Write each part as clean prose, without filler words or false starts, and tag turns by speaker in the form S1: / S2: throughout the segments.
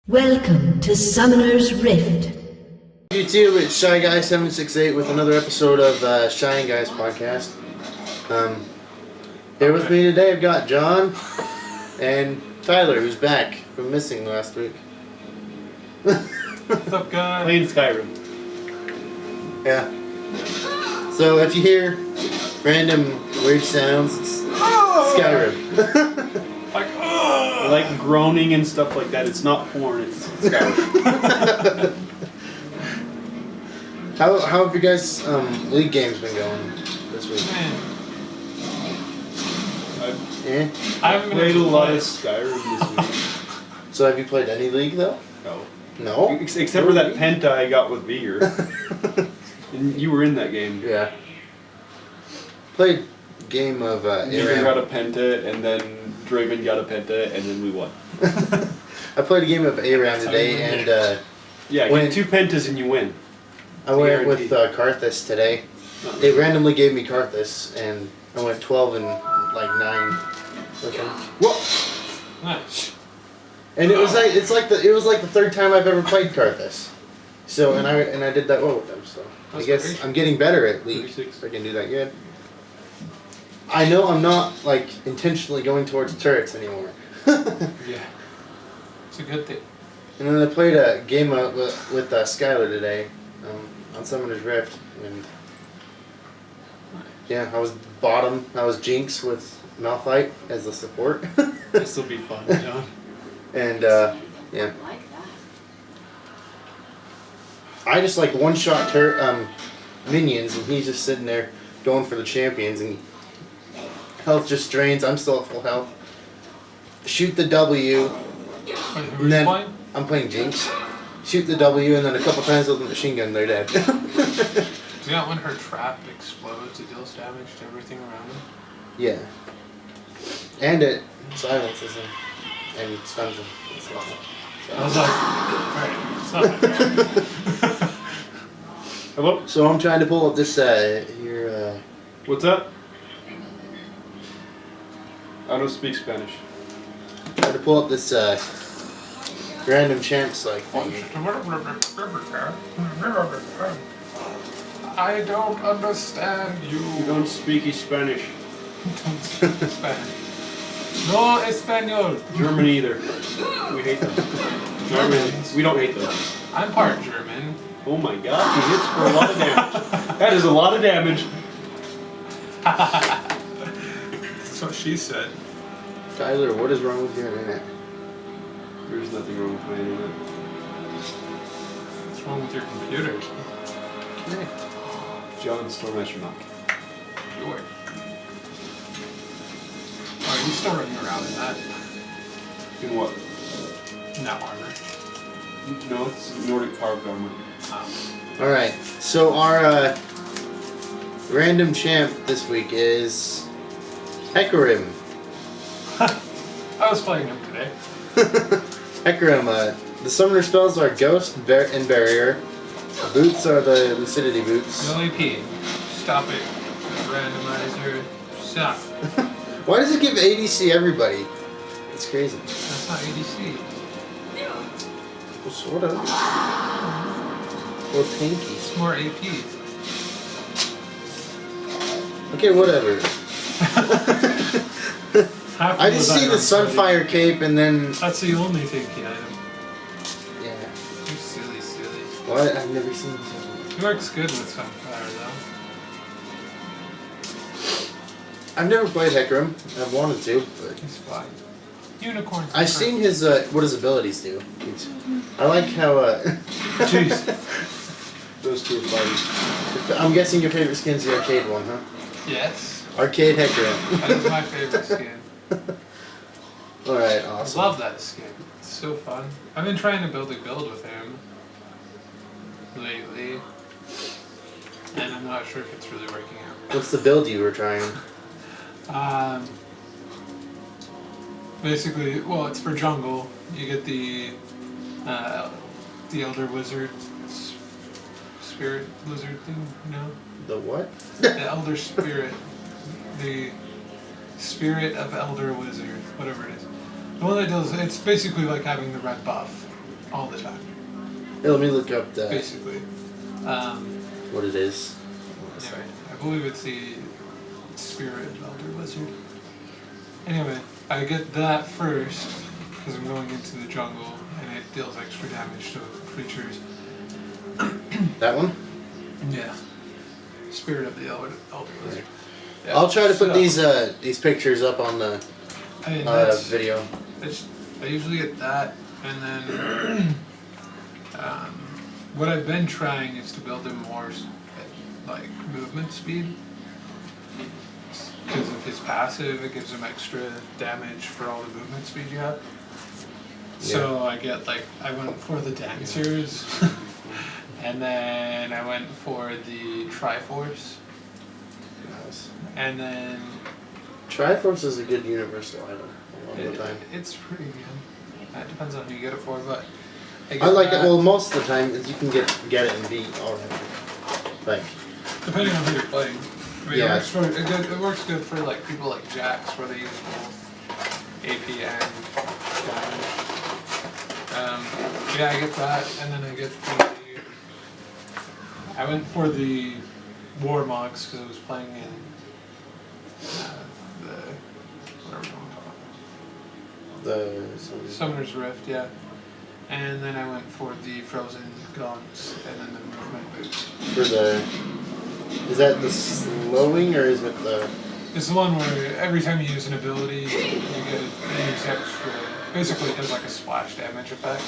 S1: Welcome to Summoner's Rift.
S2: YouTube, it's Shy Guy 768 with another episode of Shy Guys podcast. Here with me today, I've got John and Tyler, who's back from missing last week.
S3: What's up, guys?
S4: Playing Skyrim.
S2: Yeah. So if you hear random weird sounds, it's Skyrim.
S4: Like groaning and stuff like that. It's not porn, it's Skyrim.
S2: How have you guys League games been going this week?
S3: I haven't
S4: Played a lot of Skyrim this week.
S2: So have you played any League though?
S4: No.
S2: No?
S4: Except for that penta I got with Vigor. And you were in that game.
S2: Yeah. Played game of
S4: Vigor got a penta, and then Draven got a penta, and then we won.
S2: I played a game of ARAM today, and
S4: yeah, get 2 pentas and you win.
S2: I went with Karthus today. They randomly gave me Karthus, and I went 12 and like 9 with him.
S4: What?
S3: Nice.
S2: And it was like the third time I've ever played Karthus. So and I did that well with them. So I guess I'm getting better at League. If I can do that good. I know I'm not like intentionally going towards turrets anymore.
S3: Yeah. It's a good thing.
S2: And then I played a game with Skylar today on Summoner's Rift, and yeah, I was bottom. I was Jinx with Malphite as the support.
S3: This will be fun, John.
S2: And yeah, I just like one-shot minions, and he's just sitting there going for the champions, and health just drains. I'm still at full health. Shoot the W.
S3: Wait, who are
S2: And
S3: you
S2: then
S3: playing?
S2: I'm playing Jinx. Shoot the W, and then a couple times with the machine gun, they're dead.
S3: Do you know when her trap explodes, it deals damage to everything around him?
S2: Yeah. And it silences him and stuns him.
S3: I was like, alright, it's not my
S4: Hello?
S2: So I'm trying to pull up this here.
S4: What's up? I don't speak Spanish.
S2: Trying to pull up this random champs like thing.
S3: I don't understand you.
S4: You don't speak Spanish.
S3: Don't speak Spanish. No Espanol.
S4: German either. We hate them. Germans. We don't hate them.
S3: I'm part German.
S4: Oh my god, he hits for a lot of damage. That is a lot of damage.
S3: That's what she said.
S2: Tyler, what is wrong with your internet?
S4: There's nothing wrong with my internet.
S3: What's wrong with your computer?
S2: Connect.
S4: John, Storm Astronaut.
S3: Sure. Are you still running around in that?
S4: In what?
S3: In that armor?
S4: No, it's Nordic carved armor.
S3: Oh.
S2: Alright, so our random champ this week is Hecarim.
S3: I was playing him today.
S2: Hecarim, the summoner spells are Ghost and Barrier. Boots are the Lucidity boots.
S3: No AP. Stop it. Randomizer. Stop.
S2: Why does it give ADC everybody? It's crazy.
S3: That's not ADC.
S2: Well, sort of. Well, tanky.
S3: It's more AP.
S2: Okay, whatever. I just see the Sunfire Cape and then...
S3: That's the only tanky item.
S2: Yeah.
S3: You silly.
S2: What? I've never seen this.
S3: He works good with Sunfire though.
S2: I've never played Hecarim. I've wanted to, but...
S3: He's fine. Unicorns.
S2: I've seen his, what his abilities do. I like how,
S3: Jeez.
S4: Those two are fighting.
S2: I'm guessing your favorite skin's the arcade one, huh?
S3: Yes.
S2: Arcade Hecarim.
S3: That is my favorite skin.
S2: Alright, awesome.
S3: I love that skin. It's so fun. I've been trying to build a build with him lately, and I'm not sure if it's really working out.
S2: What's the build you were trying?
S3: Basically, well, it's for jungle. You get the Elder Wizard Spirit Lizard thing, you know?
S2: The what?
S3: The Elder Spirit. The Spirit of Elder Wizard, whatever it is. The one that does, it's basically like having the red buff. all the time,
S2: Hey, let me look up the
S3: basically.
S2: what it is.
S3: Anyway, I believe it's the Spirit Elder Wizard. Anyway, I get that first because I'm going into the jungle and it deals extra damage to creatures.
S2: That one?
S3: Yeah. Spirit of the Elder Wizard. Yeah.
S2: I'll try to put
S3: So,
S2: these pictures up on the
S3: I mean, that's,
S2: video.
S3: I usually get that, and then what I've been trying is to build him more like movement speed. Because of his passive, it gives him extra damage for all the movement speed you have. So I get I went for the Dancers, and then I went for the Triforce, and then
S2: Triforce is a good universal item a lot of the time.
S3: it's pretty good. It depends on who you get it for, but
S2: I like it. Well, most of the time is you can get it and beat already. Like
S3: depending on who you're playing. I mean,
S2: yeah.
S3: it works good for people like Jax, where they use both AP and damage. Yeah, I get that, and then I get I went for the Warmogs because I was playing in the whatever you want to call it.
S2: The
S3: Summoner's Rift, yeah. And then I went for the Frozen Gaunts, and then the movement boots.
S2: for the is that the slowing or is it the?
S3: It's the one where every time you use an ability, you get use extra. Basically, it does like a splash damage effect.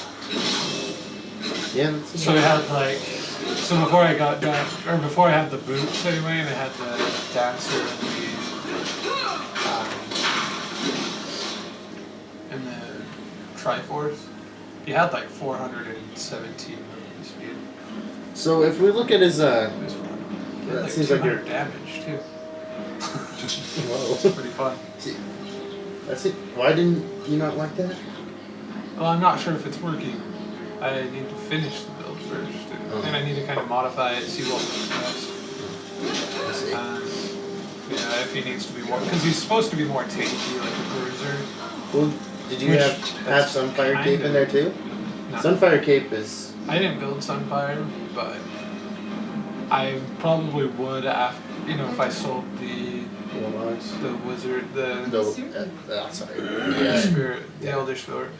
S2: Yeah.
S3: So I had so before I got done, or before I had the boots anyway, and I had the Dancer and the Triforce. He had 417 movement speed.
S2: So if we look at his
S3: It was fun. He had
S2: that seems like
S3: 200 damage too.
S2: whoa.
S3: It's pretty fun.
S2: That's it. Why didn't you not like that?
S3: Well, I'm not sure if it's working. I need to finish the build first, and I need to kind of modify it, see what works best.
S2: I see.
S3: Yeah, if he needs to be more, because he's supposed to be more tanky, like a bruiser.
S2: Well, did you
S3: Which-
S2: have
S3: that's
S2: Sunfire
S3: kind
S2: Cape in
S3: of-
S2: there too?
S3: No.
S2: Sunfire Cape is
S3: I didn't build Sunfire, but I probably would after, if I sold the wizard,
S2: sorry.
S3: the spirit, the elder spirit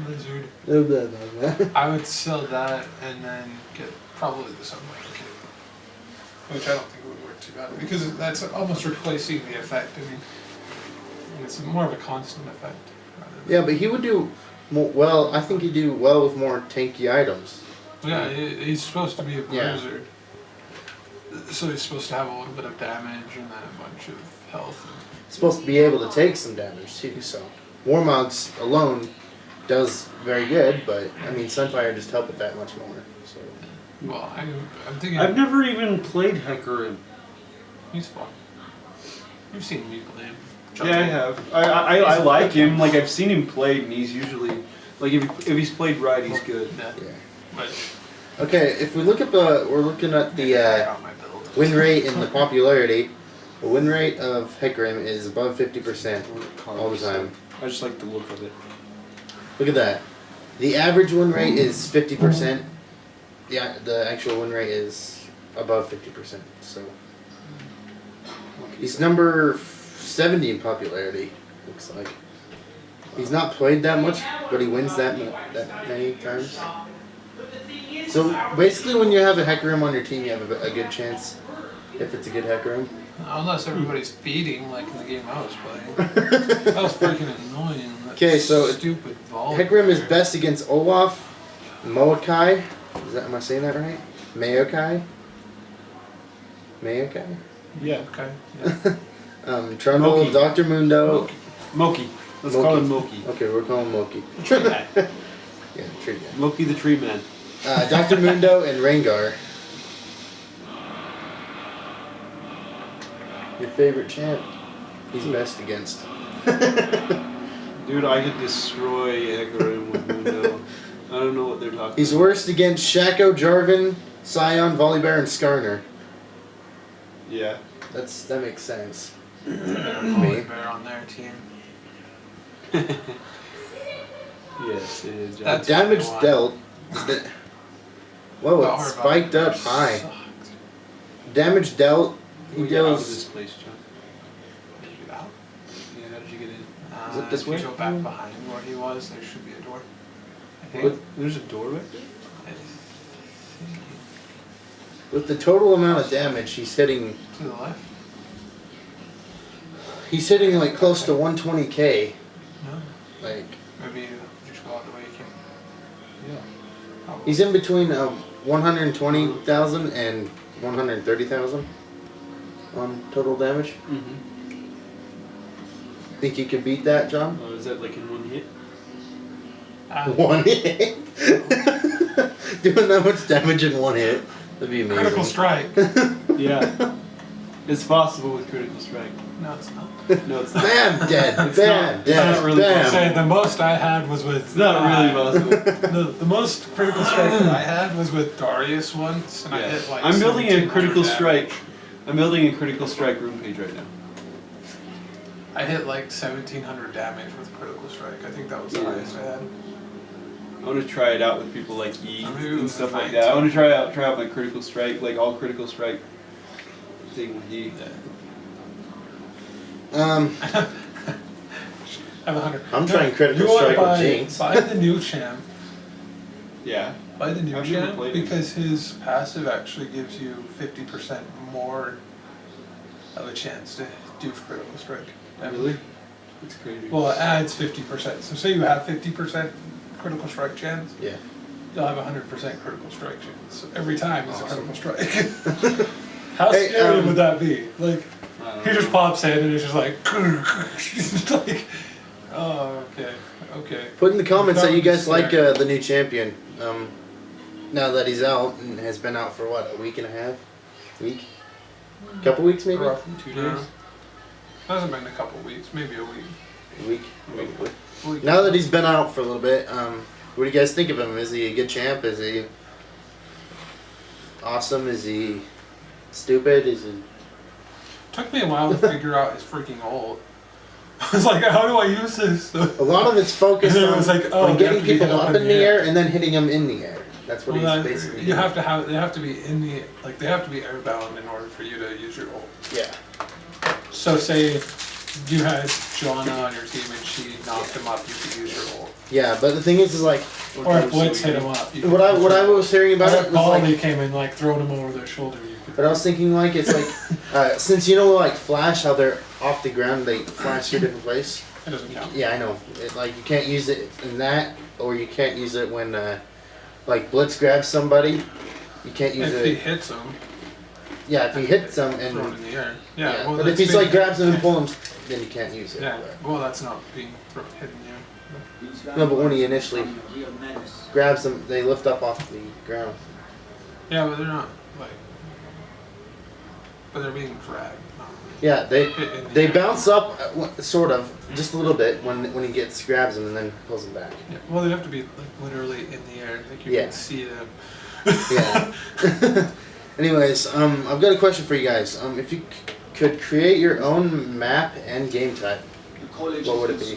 S3: lizard.
S2: Yeah.
S3: I would sell that and then get probably the Sunfire Cape, which I don't think would work too bad because that's almost replacing the effect. I mean, it's more of a constant effect.
S2: Yeah, but he would do well. I think he'd do well with more tanky items.
S3: Yeah, he's supposed to be a
S2: Yeah.
S3: bruiser. So he's supposed to have a little bit of damage and then a bunch of health.
S2: Supposed to be able to take some damage too. So Warmogs alone does very good, but I mean Sunfire just helped it that much more. So
S3: Well, I'm thinking
S4: I've never even played Hecarim.
S3: he's fun. You've seen me play him.
S4: Yeah, I have. I like him. Like I've seen him play, and he's usually if he's played right, he's good.
S3: Yeah.
S2: yeah.
S3: But
S2: Okay, if we look at we're looking at the
S3: on my build.
S2: win rate and the popularity. The win rate of Hecarim is above 50% all the time.
S4: I just like the look of it.
S2: Look at that. The average win rate is 50%. Yeah, the actual win rate is above 50%. So he's number 70 in popularity. Looks like he's not played that much, but he wins that many times. So basically, when you have a Hecarim on your team, you have a good chance if it's a good Hecarim.
S3: Unless everybody's feeding like in the game I was playing. That was freaking annoying. That
S2: Okay, so
S3: stupid vault.
S2: Hecarim is best against Olaf, Moakai. Am I saying that right? Maokai? Maokai?
S4: Yeah.
S3: Okay. Yeah.
S2: Trundle,
S4: Moki.
S2: Dr. Mundo.
S4: Moki. Let's call him Moki.
S2: Okay, we're calling Moki.
S4: Tree man.
S2: Yeah, tree guy.
S4: Moki the tree man.
S2: Dr. Mundo and Rengar. Your favorite champ? He's best against.
S4: Dude, I could destroy Hecarim with Mundo. I don't know what they're talking
S2: He's worst against Shaco, Jarvan, Scion, Volibear, and Skarner.
S4: Yeah.
S2: That makes sense.
S3: Bear on their team.
S4: Yes, it is. John.
S3: That's
S2: Damage
S3: what I
S2: dealt. Whoa, it
S3: Power
S2: spiked
S3: Bomb
S2: up high.
S3: sucked.
S2: Damage dealt. He
S4: We get out of
S2: deals.
S4: this place, John.
S3: Did you get out?
S4: Yeah, how did you get in?
S2: Is it this
S3: if
S2: way?
S3: you go back behind where he was, there should be a door. I think.
S4: What? There's a door right there?
S3: I think.
S2: With the total amount of damage, he's hitting.
S3: To the left?
S2: He's hitting like close to 120k.
S3: No.
S2: Like
S3: Maybe you just go out the way you came.
S4: Yeah.
S3: Probably.
S2: he's in between 120,000 and 130,000 on total damage.
S4: Mm-hmm.
S2: Think you could beat that, John?
S4: Oh, is that like in one hit?
S2: One hit. Doing that much damage in one hit. That'd be amazing.
S3: Critical strike.
S4: Yeah. It's possible with critical strike.
S3: No, it's not.
S4: No, it's not.
S2: Bam, dead.
S4: It's
S2: Bam,
S4: not-
S2: dead.
S4: it's not really
S2: Bam.
S3: Say the most I had was with.
S4: It's not really possible.
S3: The most critical strike that I had was with Darius once, and I
S4: Yeah.
S3: hit like.
S4: I'm building a
S3: 1700
S4: critical
S3: damage.
S4: strike. I'm building a critical strike room page right now.
S3: I hit like 1700 damage with critical strike. I think that was the
S4: Yeah.
S3: highest I had.
S4: I want to try it out with people like E
S3: Maybe
S4: and stuff like
S3: fine.
S4: that. I want to try out my critical strike, like all critical strike thing with E.
S2: Um,
S3: I have 100.
S2: I'm trying critical
S3: You wanna
S2: strike with
S3: buy-
S2: Jinx.
S3: Buy the new champ.
S4: Yeah.
S3: Buy the new
S4: I've never
S3: champ
S4: played him.
S3: because his passive actually gives you 50% more of a chance to do critical strike. damage.
S4: Really? It's crazy.
S3: Well, it adds 50%. So say you have 50% critical strike chance,
S2: Yeah.
S3: you'll have 100% critical strike chance. So every time it's
S4: Awesome.
S3: a critical strike. How
S2: Hey,
S3: scary would that be? Like,
S4: I don't
S3: he just
S4: know.
S3: pops in and it's just like, like, oh, okay, okay.
S2: Put in the comments that you guys
S3: Scary.
S2: like the new champion. Now that he's out and has been out for what, a week and a half? Week? Couple weeks maybe?
S3: Roughly
S4: 2
S3: No.
S4: days.
S3: Hasn't been a couple weeks, maybe a week.
S2: A week.
S3: Week.
S2: Now that he's been out for a little bit, what do you guys think of him? Is he a good champ? Is he awesome? Is he stupid? Is he...
S3: Took me a while to figure out his freaking ult. I was like, how do I use this?
S2: A lot of it's focused
S3: And then it
S2: on,
S3: was like, oh,
S2: on
S3: they
S2: getting
S3: have to be
S2: people
S3: hit
S2: up in the air and then hitting them in the air. That's what
S3: Well,
S2: he's basically
S3: you
S2: doing.
S3: have to have, they have to be in the, like, they have to be airbound in order for you to use your ult.
S2: Yeah.
S3: So say you had Joanna on your team and she knocked him up, you could use your ult.
S2: Yeah, but the thing is like,
S3: Or if Blitz hit him up. You
S2: what I was hearing about
S3: or
S2: it
S3: if
S2: was like,
S3: Baldy came in, like, throwing him over their shoulder, you could.
S2: but I was thinking like, it's like, since you know like Flash, how they're off the ground, they flash to a different place.
S3: It doesn't count.
S2: Yeah, I know. It, like you can't use it in that, or you can't use it when like Blitz grabs somebody. You can't use
S3: If he
S2: it.
S3: hits him,
S2: Yeah, if he hits them and
S3: throw it in the air.
S2: yeah,
S3: Yeah, well,
S2: but if
S3: that's
S2: he's like
S3: being-
S2: grabs them and pulls them, then you can't use it.
S3: Yeah,
S2: But-
S3: well, that's not being hit in the air.
S2: No, but when he initially grabs them, they lift up off the ground.
S3: Yeah, but they're not, like, but they're being dragged. Not
S2: Yeah, they
S3: hit in the
S2: they
S3: air.
S2: bounce up sort of just a little bit when he grabs them and then pulls them back.
S3: Yeah, well, they have to be like literally in the air, like you
S2: Yeah.
S3: can see them.
S2: Yeah. Anyways, I've got a question for you guys. If you could create your own map and game type, what would it be?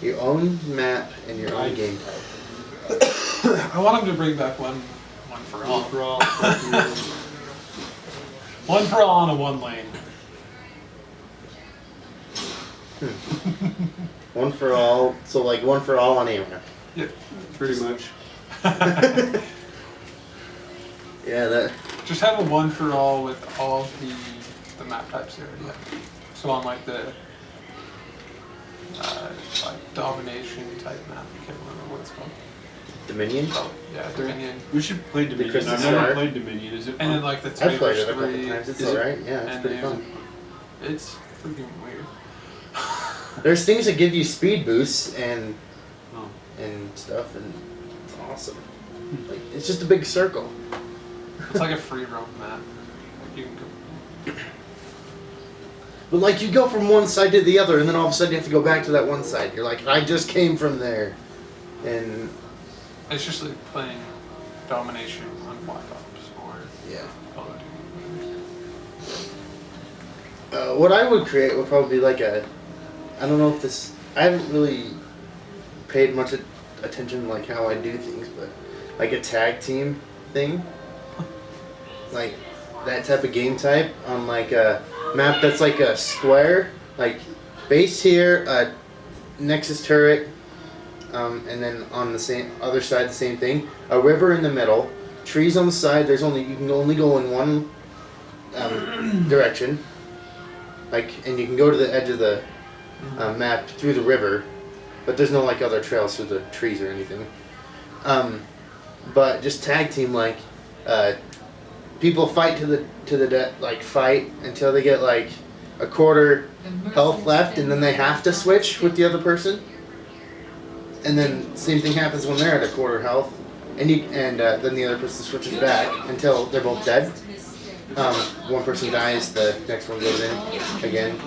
S2: Your own map and your own game type.
S3: I want them to bring back one for all.
S4: For all.
S3: One for all on a one lane.
S2: One for all, so like one for all on a map.
S3: Yeah.
S4: Pretty much.
S2: Yeah, that.
S3: Just have a one for all with all the map types there. Yeah. So on like the like domination type map, I can't remember what it's called.
S2: Dominion?
S3: Oh, yeah, Dominion.
S4: We should play Dominion.
S2: Crystal
S4: I've never
S2: Star.
S4: played Dominion. Is it fun?
S3: And then like the
S2: I've
S3: 3
S2: played
S3: versus
S2: it a couple
S3: 3.
S2: times. It's
S3: Is it-
S2: alright. Yeah, it's
S3: and
S2: pretty
S3: there's-
S2: fun.
S3: It's freaking weird.
S2: There's things that give you speed boosts and
S4: Oh.
S2: stuff, and it's awesome. Like it's just a big circle.
S3: It's like a free roam map. Like you can go.
S2: But like you go from one side to the other, and then all of a sudden you have to go back to that one side. You're like, I just came from there, and
S3: It's just like playing domination on Black Ops or
S2: yeah.
S3: Call of Duty.
S2: What I would create would probably be like a I don't know if this. I haven't really paid much attention like how I do things, but like a tag team thing, like that type of game type on like a map that's like a square, like base here, Nexus turret, and then on the same other side the same thing, a river in the middle, trees on the side. You can only go in one direction, like, and you can go to the edge of the map through the river, but there's no like other trails through the trees or anything. But just tag team, like people fight to the death, like fight until they get like a quarter health left, and then they have to switch with the other person. And then same thing happens when they're at a quarter health, and then the other person switches back until they're both dead. One person dies, the next one goes in again.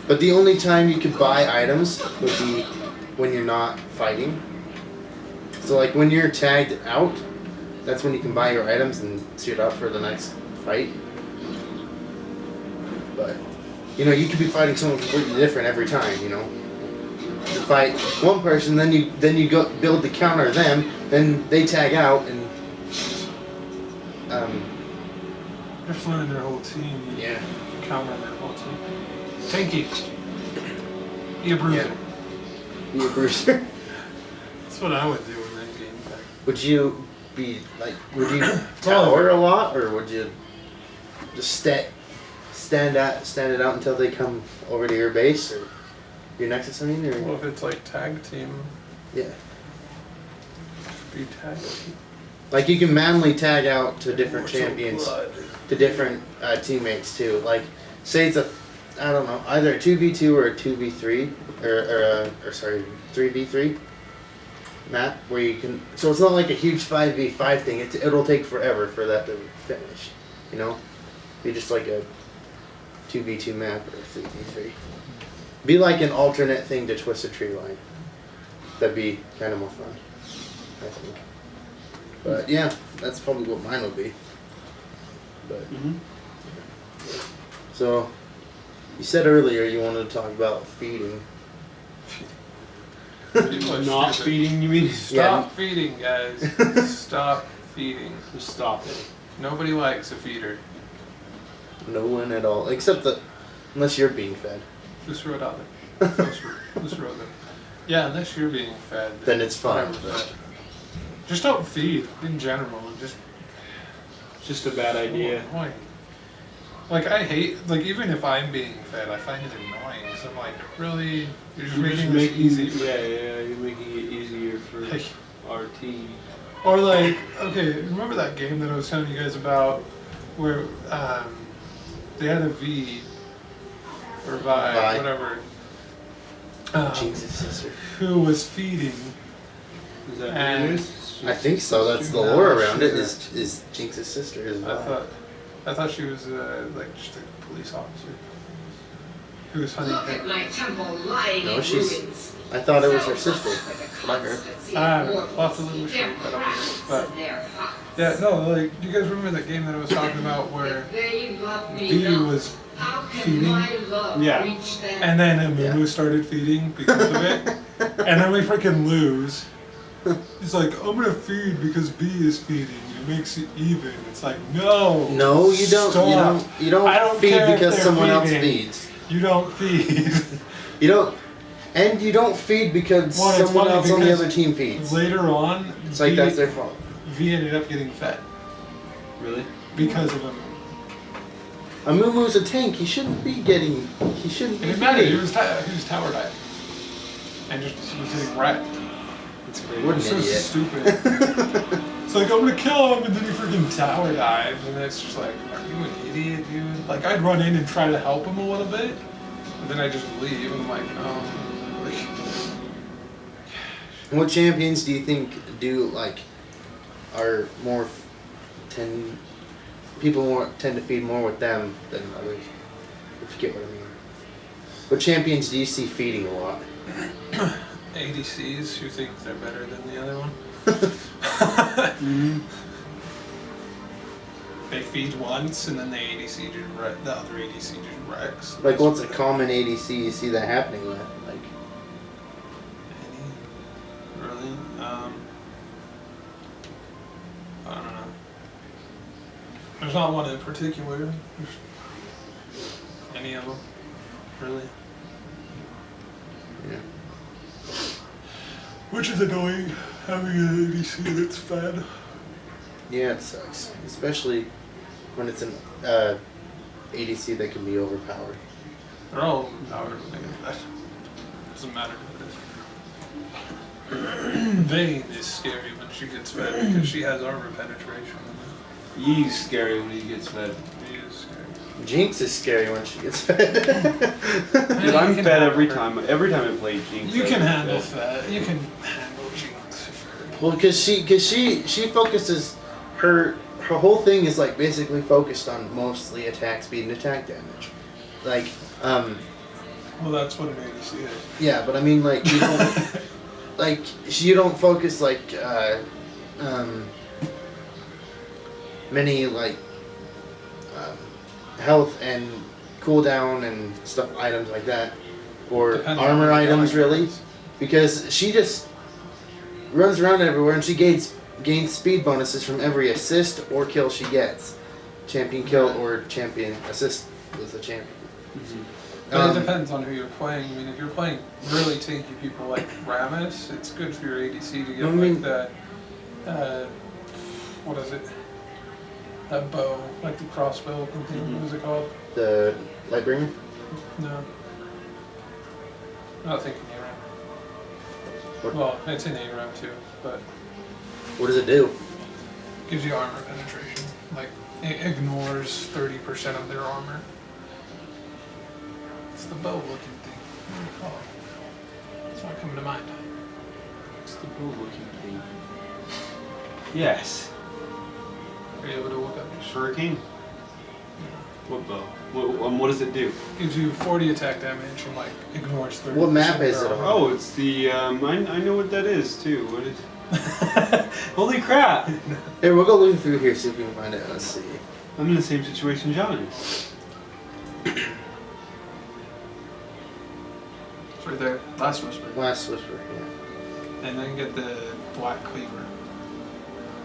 S2: But the only time you could buy items would be when you're not fighting. So like when you're tagged out, that's when you can buy your items and suit up for the next fight. But you know, you could be fighting someone completely different every time. You know, you fight one person, then you go build to counter them, then they tag out, and
S3: they're flying their whole team.
S2: Yeah.
S3: Counter their whole team. Tanky. Be a bruiser.
S2: Yeah. Be a bruiser.
S3: That's what I would do in that game.
S2: Would you be like? Would you tower a lot, or would you just stand it out until they come over to your base or your Nexus? I mean, or
S3: Well, if it's like tag team,
S2: yeah,
S3: be tag team.
S2: like you can manually tag out to different champions, to different teammates too. Like, say it's either a 2v2 or a 2v3, or sorry, 3v3 map where you can. So it's not like a huge 5v5 thing. It'll take forever for that to finish. You know, be just like a 2v2 map or 3v3. Be like an alternate thing to Twisted Tree Line. That'd be kind of more fun, I think. But yeah, that's probably what mine would be. But so, you said earlier you wanted to talk about feeding.
S4: Not feeding, you mean?
S3: Stop feeding, guys. Stop feeding.
S4: Just stop it.
S3: Nobody likes a feeder.
S2: No one at all, except unless you're being fed.
S3: Just throw it out there. Just throw it there. Yeah, unless you're being fed.
S2: Then it's fine.
S3: Whatever, but just don't feed in general.
S4: Just a bad idea.
S3: Annoying. Like, I hate, like, even if I'm being fed, I find it annoying. So I'm like, really? You're just making this easy for
S4: Yeah, you're making it easier for our team.
S3: Or like, okay, remember that game that I was telling you guys about where they had a V or Vi, whatever,
S2: Jinx's sister.
S3: who was feeding.
S4: Is that
S3: And
S4: what it is?
S2: I think so. That's the lore around it. Is Jinx's sister as well.
S3: I thought she was like just a police officer who was hunting him.
S2: No, she's. I thought it was her sister. What I heard.
S3: I'll have to look at it, but yeah, no, like, do you guys remember that game that I was talking about where V was feeding?
S4: Yeah.
S3: And then Amumu started feeding because of it. And then we freaking lose. He's like, I'm gonna feed because B is feeding. It makes it even. It's like, no.
S2: No, you don't.
S3: Stop.
S2: You don't feed because someone else feeds.
S3: You don't feed.
S2: You don't. And you don't feed because someone else on the other team feeds.
S3: Later on,
S2: It's like that's their fault.
S3: V ended up getting fed.
S4: Really?
S3: Because of him.
S2: Amumu's a tank. He shouldn't be getting. He shouldn't
S3: It
S2: be
S3: didn't matter. He
S2: feeding.
S3: was tower diving. And he was getting wrecked.
S4: It's great.
S2: What an
S3: So
S2: idiot.
S3: stupid. It's like, I'm gonna kill him, and then he freaking tower dives, and it's just like, are you an idiot, dude? Like, I'd run in and try to help him a little bit, but then I just leave, and I'm like, no. Like,
S2: What champions do you think are more people tend to feed more with them than others? If you get what I mean. What champions do you see feeding a lot?
S3: ADCs who think they're better than the other one. they feed once and then the ADC the other ADC just wrecks.
S2: Like, what's a common ADC you see that happening with? Like,
S3: Really? I don't know. There's not one in particular. Any of them, really.
S2: yeah.
S3: Which is annoying, having an ADC that's fed.
S2: Yeah, it sucks. Especially when it's an ADC that can be overpowered.
S3: They're all overpowered when they get fed. Doesn't matter who it is. Vayne is scary when she gets fed because she has armor penetration.
S4: He's scary when he gets fed.
S3: He is scary.
S2: Jinx is scary when she gets fed.
S4: Dude, I'm fed every time. Every time I play Jinx.
S3: You can handle fed. You can handle Jinx.
S2: Well, because she focuses her whole thing is like basically focused on mostly attack speed and attack damage. Like,
S3: Well, that's what an ADC is.
S2: yeah, but I mean, like, you don't like you don't focus like many like health and cooldown and stuff, items like that, or
S3: Depends on
S2: armor
S3: the
S2: items
S3: item.
S2: really, because she just runs around everywhere and she gains speed bonuses from every assist or kill she gets, champion kill or champion assist with a champion.
S3: But it depends on who you're playing. I mean, if you're playing really tanky people like Rammus, it's good for your ADC to get like the, what is it? That bow, like the crossbow thing. What is it called?
S2: The Lightbringer?
S3: No. Not thinking ARAM.
S2: What?
S3: Well, it's in ARAM too, but
S2: What does it do?
S3: gives you armor penetration. Like, it ignores 30% of their armor. It's the bow looking thing. What do you call it? It's not coming to mind.
S4: It's the bull-looking thing. Yes.
S3: Are you able to look up your
S4: Hurricane? What bow? What does it do?
S3: Gives you 40 attack damage and like ignores 30.
S2: What map is it on?
S4: Oh, it's the, I know what that is too. What is Holy crap!
S2: Hey, we'll go looking through here, see if we can find it. Let's see.
S4: I'm in the same situation John is.
S3: It's right there. Last Whisper.
S2: Last Whisper, yeah.
S3: And then get the Black Cleaver.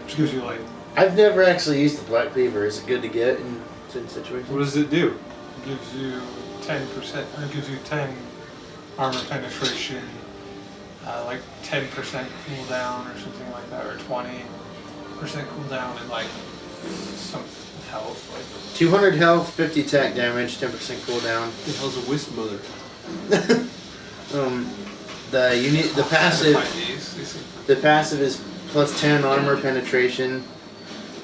S3: Which gives you like,
S2: I've never actually used the Black Cleaver. Is it good to get in certain situations?
S4: What does it do?
S3: gives you 10%, or gives you 10 armor penetration, like 10% cooldown or something like that, or 20% cooldown and like some health. Like
S2: 200 health, 50 attack damage, 10% cooldown.
S4: What the hell's a wisp mother?
S2: The passive is plus 10 armor penetration.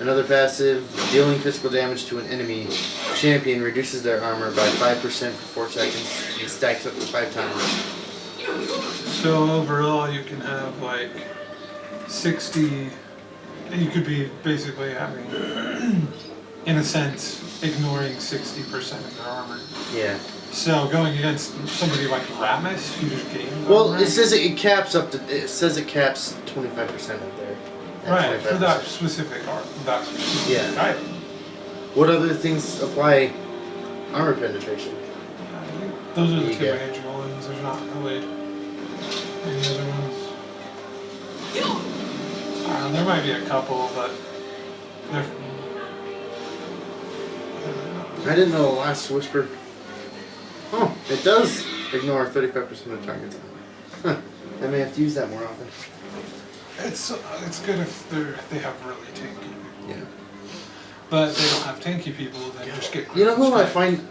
S2: Another passive, dealing physical damage to an enemy champion, reduces their armor by 5% for 4 seconds and stacks up to 5 times.
S3: So overall you can have like 60, you could be basically having, in a sense, ignoring 60% of their armor.
S2: Yeah.
S3: So going against somebody like Rammus, you just gain
S2: Well,
S3: armor.
S2: it says it caps 25% of their.
S3: Right, for that
S2: 25%.
S3: specific art, that specific
S2: Yeah.
S3: item.
S2: What other things apply armor penetration?
S3: Those are the
S2: You
S3: two
S2: get-
S3: major ones. There's not really any other ones. There might be a couple, but they're.
S2: I didn't know the Last Whisper. Oh, it does ignore 35% of targets. Huh. I may have to use that more often.
S3: It's good if they have really tanky.
S2: Yeah.
S3: But if they don't have tanky people, then just get.
S2: You know who I
S3: straight.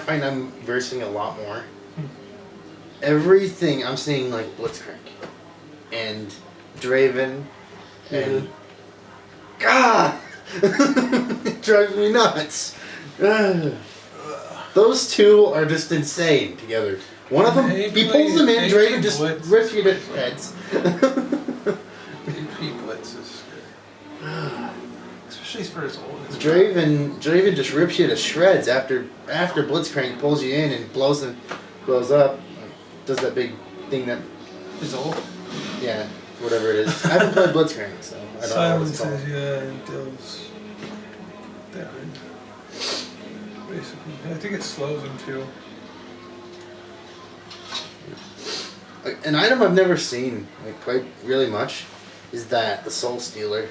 S2: find I'm versing a lot more? Everything I'm seeing like Blitzcrank and Draven and God, it drives me nuts. Ugh. Those two are just insane together. One of them, he pulls them in, Draven just rips you to shreds.
S3: AP Blitz is scary. Especially for his old.
S2: Draven just rips you to shreds after Blitzcrank pulls you in and blows up. Does that big thing that,
S3: His old.
S2: yeah, whatever it is. I haven't played Blitzcrank, so I don't know what it's called.
S3: Silences, yeah, and deals. damage. Basically, I think it slows him too.
S2: An item I've never seen like quite really much is that the Soulstealer.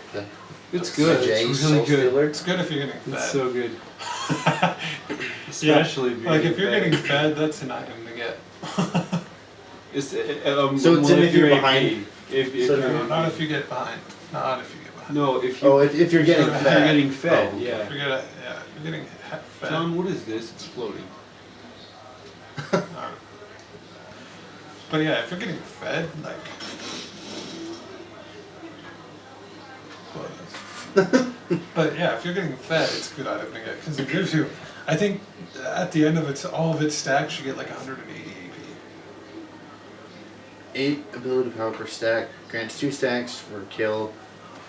S4: It's good. It's really good.
S3: It's good if you're getting fed.
S4: It's so good. Especially
S3: if you're getting fed, that's an item to get.
S4: It's,
S2: So it's if you're behind.
S4: If
S2: So
S4: you're,
S3: Not if you get behind. Not if you get behind.
S4: no, if you.
S2: Oh, if you're getting
S3: If
S4: if
S2: fed.
S4: you're getting fed,
S2: Oh,
S4: yeah.
S3: If you're getting fed.
S4: John, what is this? It's floating.
S3: But yeah, if you're getting fed, like. But yeah, if you're getting fed, it's a good item to get because it gives you. I think at the end of all of its stacks, you get like 180 AP.
S2: 8 ability power per stack. Grants 2 stacks for kill.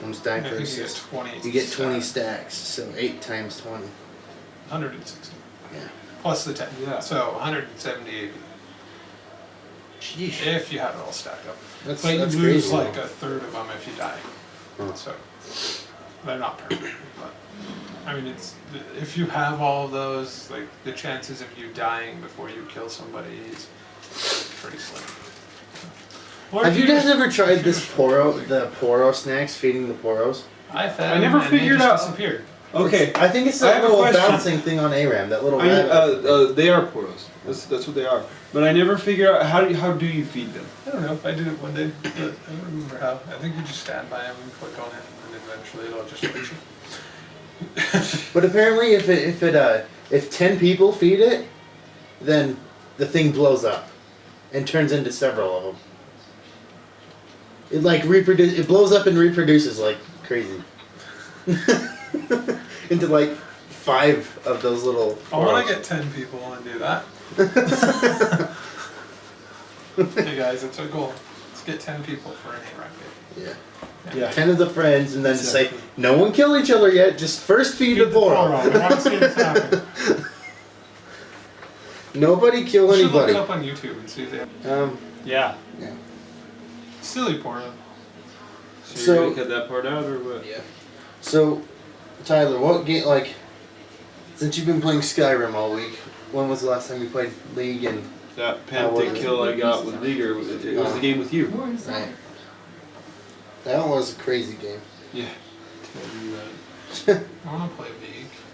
S2: 1 stack
S3: I
S2: for
S3: think you get
S2: assist.
S3: 20.
S2: You get 20 stacks, so 8 times 20.
S3: 160.
S2: Yeah.
S3: Plus the 10.
S4: Yeah.
S3: So 170 AP.
S2: Sheesh.
S3: If you have it all stacked up.
S2: That's
S3: But you lose
S2: crazy.
S3: like a third of them if you die.
S2: Huh.
S3: So they're not perfect. But I mean, it's if you have all of those, like the chances of you dying before you kill somebody is pretty slim. Or
S2: Have
S3: if
S2: you guys
S3: just-
S2: ever tried this the Poro snacks, feeding the Poros?
S3: I fed
S4: I
S3: them
S4: never
S3: and they
S4: figured
S3: just
S4: out-
S3: disappeared.
S4: Okay.
S2: I think it's
S4: I
S2: that
S4: have a
S2: little
S4: question.
S2: bouncing thing on ARAM, that little rabbit.
S4: They are poros. That's what they are. But I never figure out how do you feed them?
S3: I don't know. I did it one day, but I don't remember how. I think you just stand by them and click on it, and eventually it'll just reach you.
S2: But apparently, if 10 people feed it, then the thing blows up and turns into several of them. It like it blows up and reproduces like crazy. Into like 5 of those little.
S3: I want
S2: Poros.
S3: to get 10 people and do that. Hey guys, it's our goal. Let's get 10 people for an A-Rocket.
S2: Yeah.
S4: Yeah.
S2: 10 of the friends, and then say,
S4: Exactly.
S2: no one kill each other yet. Just first feed the
S3: I want to see
S2: Poro.
S3: this happen.
S2: Nobody kill
S3: We should look it
S2: anybody.
S3: up on YouTube and see if they have
S4: Yeah.
S3: silly porno.
S2: So-
S4: you're gonna cut that part out or what?
S2: Yeah. So, Tyler, what game since you've been playing Skyrim all week, when was the last time you played League and
S4: That
S2: How was
S4: Panther
S2: it?
S4: kill I got with Leaguer, it was the game with you.
S2: right? That one was a crazy game.
S4: Yeah.
S3: I want to play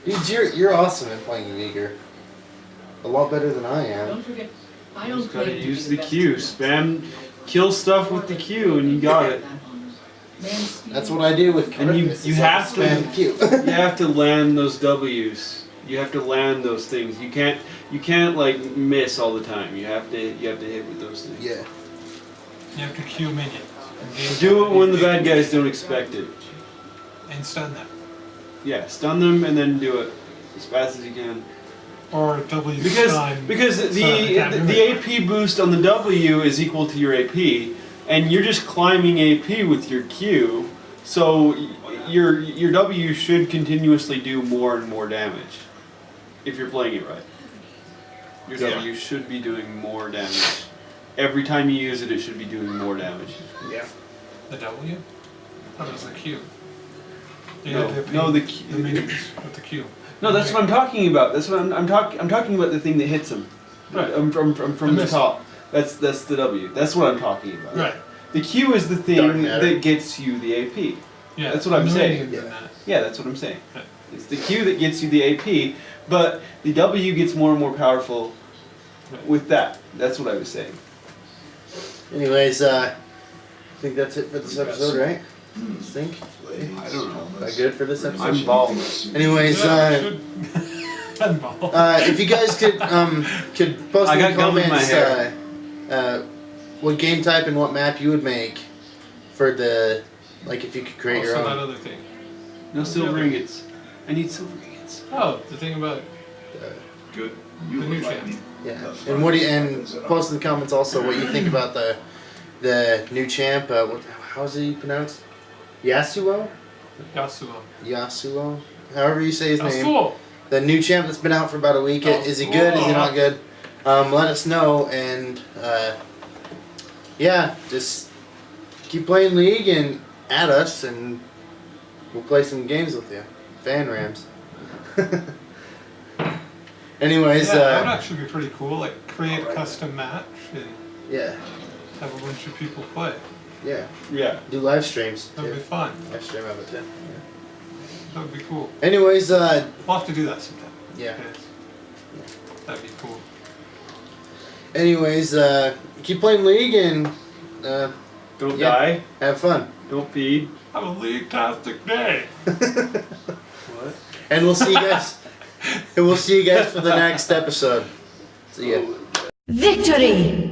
S3: League.
S2: Dude, you're awesome at playing Leaguer. A lot better than I am.
S1: Don't forget, I
S4: You
S1: don't
S4: just gotta
S1: play
S4: use
S1: to
S4: the
S1: be best
S4: Q.
S1: student.
S4: Spam kill stuff with the Q and you got it.
S2: That's what I do with
S4: And you-
S2: Carthus,
S4: you
S2: is I
S4: have to-
S2: spam Q.
S4: You have to land those W's. You have to land those things. You can't like miss all the time. You have to hit with those things.
S2: Yeah.
S3: You have to queue minions.
S4: Do it when the bad guys don't expect it.
S3: And stun them.
S4: Yeah, stun them and then do it as fast as you can.
S3: Or W
S4: Because
S3: stun.
S4: because
S3: So I can't do
S4: the
S3: it.
S4: AP boost on the W is equal to your AP, and you're just climbing AP with your Q. So your W should continuously do more and more damage if you're playing it right. Your
S3: Yeah.
S4: W should be doing more damage. Every time you use it, it should be doing more damage.
S2: Yeah.
S3: The W? Oh, it was the Q. You
S4: No,
S3: had to hit
S4: no, the Q-
S3: the minions with the Q.
S4: No, that's what I'm talking about. That's what I'm talking about the thing that hits them.
S3: Right.
S4: From
S3: The
S4: the
S3: missile.
S4: top. That's the W. That's what I'm talking about.
S3: Right.
S4: The Q is the
S2: Dark
S4: thing
S2: matter.
S4: that gets you the AP.
S3: Yeah.
S4: That's what I'm
S3: the
S4: saying.
S3: minions in that.
S4: Yeah, that's what I'm saying.
S3: Right.
S4: It's the Q that gets you the AP, but the W gets more and more powerful with that. That's what I was saying.
S2: Anyways, I think that's it for this episode, right? You think?
S4: I don't know.
S2: Am I good for this episode?
S4: I'm bald.
S2: Anyways,
S3: Yeah, should- Unball.
S2: if you guys could post
S4: I
S2: in the
S4: got gum in my
S2: comments
S4: hair.
S2: what game type and what map you would make for the if you could create your
S3: Also that
S2: own.
S3: other thing.
S4: No silver ingots. I need silver ingots.
S3: Oh, the thing about
S5: Good.
S3: the new champ.
S2: Yeah, and what do you, and post in the comments also what you think about the new champ. How's he pronounced? Yasuo.
S3: Yasuo.
S2: Yasuo. However you say his name.
S3: Yasuo.
S2: The new champ that's been out for about a week. Is he good? Is he not good? Let us know, and yeah, just keep playing League and add us, and we'll play some games with you. Fan Rams. Anyways,
S3: Yeah, that would actually be pretty cool. Like create a custom match and
S2: yeah,
S3: have a bunch of people play.
S2: yeah.
S4: Yeah.
S2: Do live streams
S3: That'd
S2: too.
S3: be fun.
S2: Live stream of it too.
S3: That would be cool.
S2: Anyways,
S3: We'll have to do that sometime.
S2: yeah.
S3: Yes. That'd be cool.
S2: Anyways, keep playing League and
S4: Don't
S2: Yeah.
S4: die.
S2: have fun.
S4: Don't feed.
S3: Have a league-tastic day.
S4: What?
S2: And we'll see you guys. And we'll see you guys for the next episode. See ya.
S1: Victory!